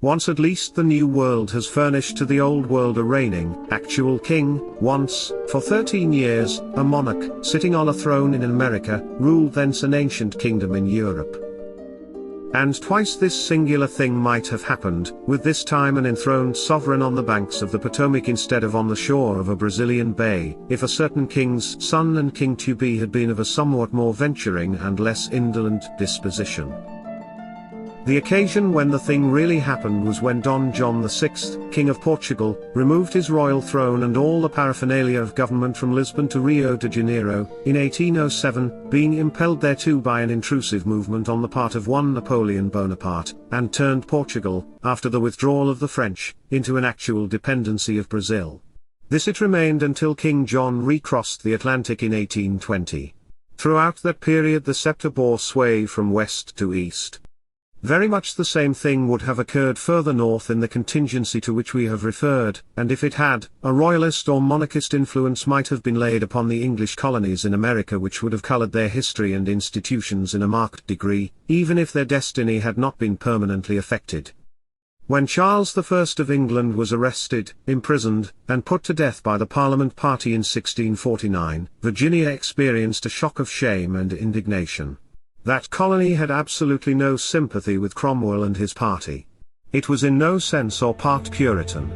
Once at least the New World has furnished to the Old World a reigning, actual king. Once, for 13 years, a monarch, sitting on a throne in America, ruled thence an ancient kingdom in Europe. And twice this singular thing might have happened, with this time an enthroned sovereign on the banks of the Potomac instead of on the shore of a Brazilian bay, if a certain king's son and king to be had been of a somewhat more venturing and less indolent disposition. The occasion when the thing really happened was when Don John VI, King of Portugal, removed his royal throne and all the paraphernalia of government from Lisbon to Rio de Janeiro, in 1807, being impelled thereto by an intrusive movement on the part of one Napoleon Bonaparte, and turned Portugal, after the withdrawal of the French, into an actual dependency of Brazil. This it remained until King John recrossed the Atlantic in 1820. Throughout that period the scepter bore sway from west to east. Very much the same thing would have occurred further north in the contingency to which we have referred, and if it had, a royalist or monarchist influence might have been laid upon the English colonies in America which would have colored their history and institutions in a marked degree, even if their destiny had not been permanently affected. When Charles I of England was arrested, imprisoned, and put to death by the Parliament party in 1649, Virginia experienced a shock of shame and indignation. That colony had absolutely no sympathy with Cromwell and his party. It was in no sense or part Puritan.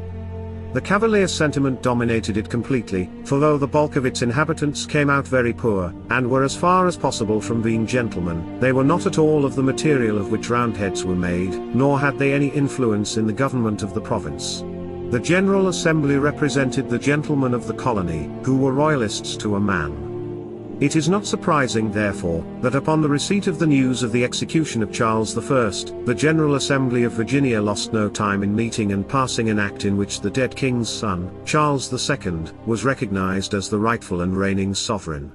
The Cavalier sentiment dominated it completely, for though the bulk of its inhabitants came out very poor, and were as far as possible from being gentlemen, they were not at all of the material of which Roundheads were made, nor had they any influence in the government of the province. The General Assembly represented the gentlemen of the colony, who were royalists to a man. It is not surprising therefore, that upon the receipt of the news of the execution of Charles I, the General Assembly of Virginia lost no time in meeting and passing an act in which the dead king's son, Charles II, was recognized as the rightful and reigning sovereign.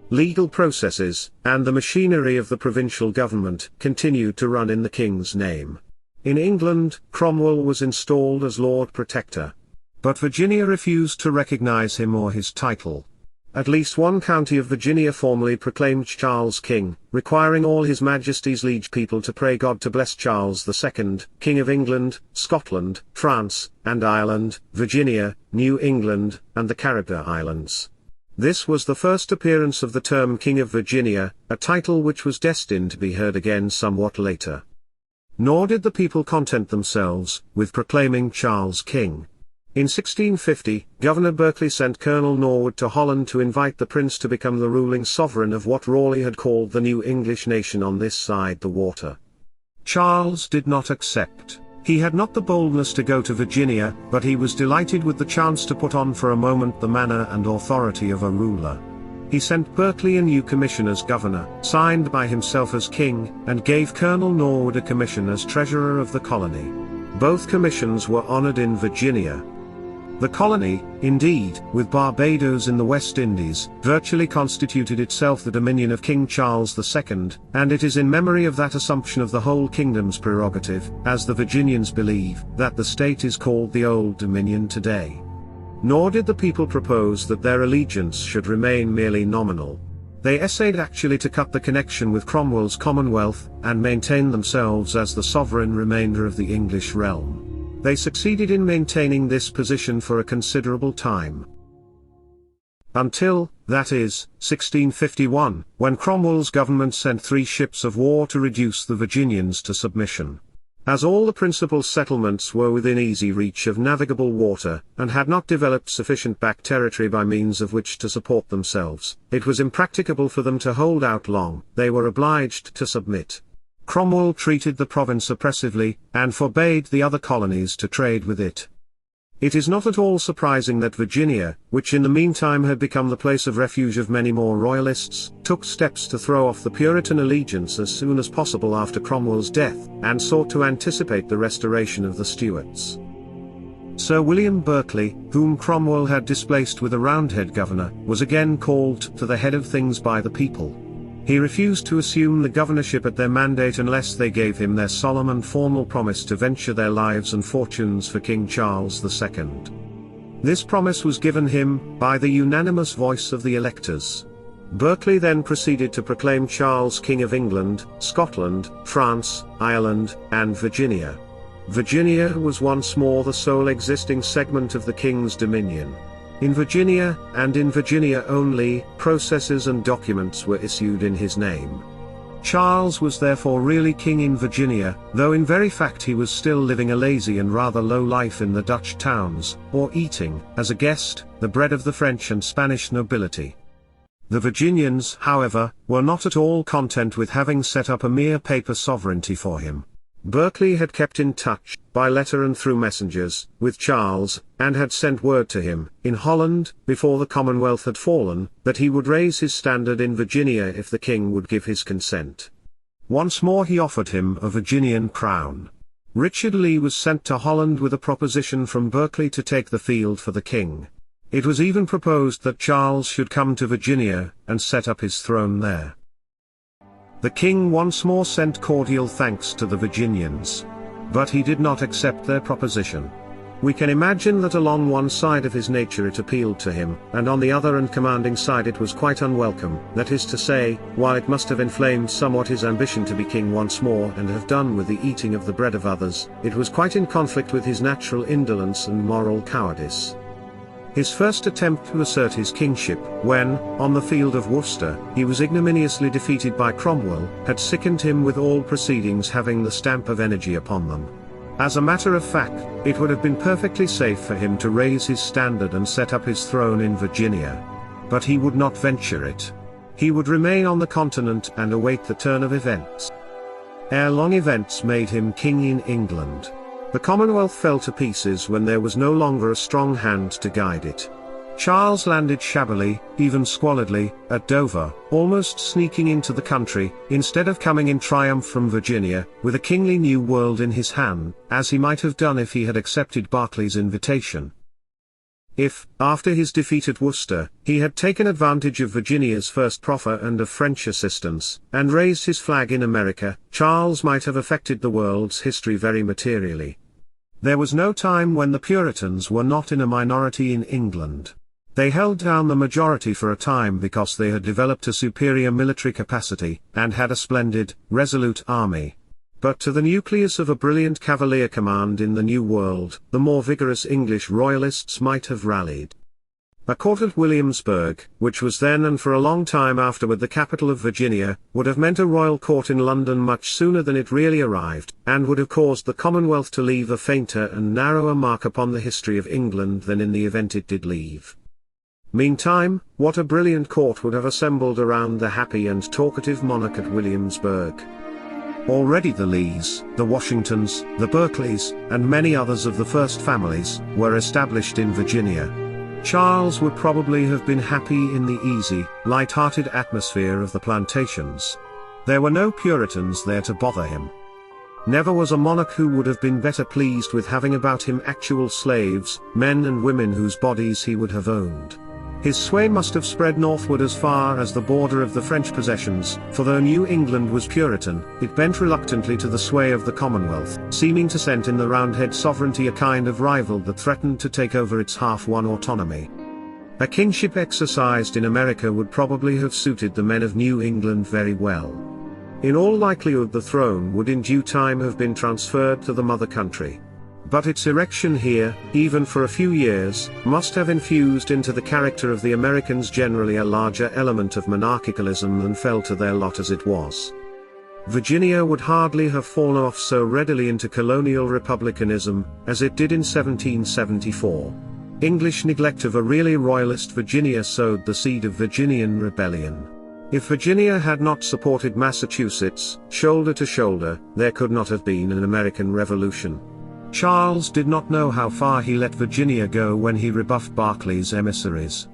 Legal processes, and the machinery of the provincial government, continued to run in the king's name. In England, Cromwell was installed as Lord Protector. But Virginia refused to recognize him or his title. At least one county of Virginia formally proclaimed Charles king, requiring all His Majesty's liege people to pray God to bless Charles II, King of England, Scotland, France, and Ireland, Virginia, New England, and the Caribbean Islands. This was the first appearance of the term King of Virginia, a title which was destined to be heard again somewhat later. Nor did the people content themselves with proclaiming Charles king. In 1650, Governor Berkeley sent Colonel Norwood to Holland to invite the prince to become the ruling sovereign of what Raleigh had called the new English nation on this side the water. Charles did not accept. He had not the boldness to go to Virginia, but he was delighted with the chance to put on for a moment the manner and authority of a ruler. He sent Berkeley a new commission as governor, signed by himself as king, and gave Colonel Norwood a commission as treasurer of the colony. Both commissions were honored in Virginia. The colony, indeed, with Barbados in the West Indies, virtually constituted itself the dominion of King Charles II, and it is in memory of that assumption of the whole kingdom's prerogative, as the Virginians believe, that the state is called the Old Dominion today. Nor did the people propose that their allegiance should remain merely nominal. They essayed actually to cut the connection with Cromwell's Commonwealth, and maintain themselves as the sovereign remainder of the English realm. They succeeded in maintaining this position for a considerable time. Until, that is, 1651, when Cromwell's government sent 3 ships of war to reduce the Virginians to submission. As all the principal settlements were within easy reach of navigable water, and had not developed sufficient back territory by means of which to support themselves, it was impracticable for them to hold out long. They were obliged to submit. Cromwell treated the province oppressively, and forbade the other colonies to trade with it. It is not at all surprising that Virginia, which in the meantime had become the place of refuge of many more royalists, took steps to throw off the Puritan allegiance as soon as possible after Cromwell's death, and sought to anticipate the restoration of the Stuarts. Sir William Berkeley, whom Cromwell had displaced with a Roundhead governor, was again called to the head of things by the people. He refused to assume the governorship at their mandate unless they gave him their solemn and formal promise to venture their lives and fortunes for King Charles II. This promise was given him by the unanimous voice of the electors. Berkeley then proceeded to proclaim Charles King of England, Scotland, France, Ireland, and Virginia. Virginia was once more the sole existing segment of the king's dominion. In Virginia, and in Virginia only, processes and documents were issued in his name. Charles was therefore really king in Virginia, though in very fact he was still living a lazy and rather low life in the Dutch towns, or eating, as a guest, the bread of the French and Spanish nobility. The Virginians, however, were not at all content with having set up a mere paper sovereignty for him. Berkeley had kept in touch, by letter and through messengers, with Charles, and had sent word to him, in Holland, before the Commonwealth had fallen, that he would raise his standard in Virginia if the king would give his consent. Once more he offered him a Virginian crown. Richard Lee was sent to Holland with a proposition from Berkeley to take the field for the king. It was even proposed that Charles should come to Virginia, and set up his throne there. The king once more sent cordial thanks to the Virginians. But he did not accept their proposition. We can imagine that along one side of his nature it appealed to him, and on the other and commanding side it was quite unwelcome, that is to say, while it must have inflamed somewhat his ambition to be king once more and have done with the eating of the bread of others, it was quite in conflict with his natural indolence and moral cowardice. His first attempt to assert his kingship, when, on the field of Worcester, he was ignominiously defeated by Cromwell, had sickened him with all proceedings having the stamp of energy upon them. As a matter of fact, it would have been perfectly safe for him to raise his standard and set up his throne in Virginia. But he would not venture it. He would remain on the continent and await the turn of events. Ere long events made him king in England. The Commonwealth fell to pieces when there was no longer a strong hand to guide it. Charles landed shabbily, even squalidly, at Dover, almost sneaking into the country, instead of coming in triumph from Virginia, with a kingly new world in his hand, as he might have done if he had accepted Berkeley's invitation. If, after his defeat at Worcester, he had taken advantage of Virginia's first proffer and of French assistance, and raised his flag in America, Charles might have affected the world's history very materially. There was no time when the Puritans were not in a minority in England. They held down the majority for a time because they had developed a superior military capacity, and had a splendid, resolute army. But to the nucleus of a brilliant Cavalier command in the New World, the more vigorous English royalists might have rallied. A court at Williamsburg, which was then and for a long time afterward the capital of Virginia, would have meant a royal court in London much sooner than it really arrived, and would have caused the Commonwealth to leave a fainter and narrower mark upon the history of England than in the event it did leave. Meantime, what a brilliant court would have assembled around the happy and talkative monarch at Williamsburg. Already the Lees, the Washingtons, the Berkeleys, and many others of the first families, were established in Virginia. Charles would probably have been happy in the easy, light-hearted atmosphere of the plantations. There were no Puritans there to bother him. Never was a monarch who would have been better pleased with having about him actual slaves, men and women whose bodies he would have owned. His sway must have spread northward as far as the border of the French possessions, for though New England was Puritan, it bent reluctantly to the sway of the Commonwealth, seeming to scent in the Roundhead sovereignty a kind of rival that threatened to take over its half-won autonomy. A kingship exercised in America would probably have suited the men of New England very well. In all likelihood the throne would in due time have been transferred to the mother country. But its erection here, even for a few years, must have infused into the character of the Americans generally a larger element of monarchicalism than fell to their lot as it was. Virginia would hardly have fallen off so readily into colonial republicanism, as it did in 1774. English neglect of a really royalist Virginia sowed the seed of Virginian rebellion. If Virginia had not supported Massachusetts, shoulder to shoulder, there could not have been an American Revolution. Charles did not know how far he let Virginia go when he rebuffed Berkeley's emissaries.